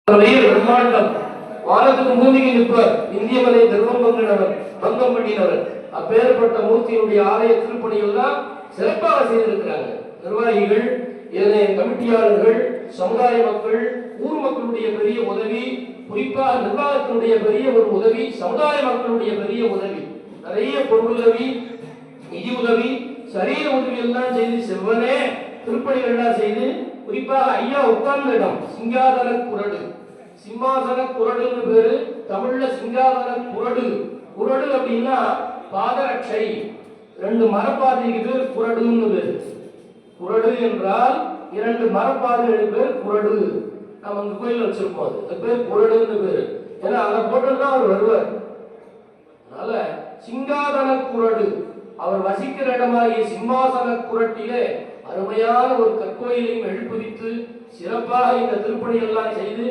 பிரம்மாண்டம் வானத்துக்கு மூலிகை நிற்பர் இந்திய மலை தர்மம் பங்கம் பண்ணினவர். அப்பேற்பட்ட மூர்த்தியினுடைய ஆலய திருப்பணி எல்லாம் சிறப்பாக செய்திருக்கிறாங்க. நிர்வாகிகள், ஏனைய கமிட்டியாளர்கள், சமுதாய மக்கள், ஊர் மக்களுடைய பெரிய உதவி, குறிப்பாக நிர்வாகத்தினுடைய பெரிய ஒரு உதவி, சமுதாய மக்களுடைய பெரிய உதவி, நிறைய பொருளுதவி, நிதி உதவி, சரீர உதவி எல்லாம் செய்து செவ்வனே திருப்பணிகள் எல்லாம் செய்து, குறிப்பாக ஐயா உட்கார்ந்த இடம் சிங்காதன குரடு, சிம்மாசன குரடுன்னு பேரு. தமிழ்ல சிங்காதன குரடு. குரடு அப்படின்னா பாதரட்சை. ரெண்டு மரப்பாதைக்கு பேர் குரடுன்னு பேரு. குரடு என்றால் இரண்டு மரப்பாதைகளுக்கு பேர் குரடு. நம்ம இந்த கோயில் வச்சிருப்போம், அது பேர் குரடுன்னு பேரு. ஏன்னா அதை போட்டுதான் அவர் வருவார். அதனால சிங்காதன குரடு, அவர் வசிக்கிற இடமாகிய சிம்மாசன குரட்டிலே அருமையான ஒரு கற்கோயிலையும் எழுப்புவித்து சிறப்பாக இந்த திருப்பணி எல்லாம் செய்து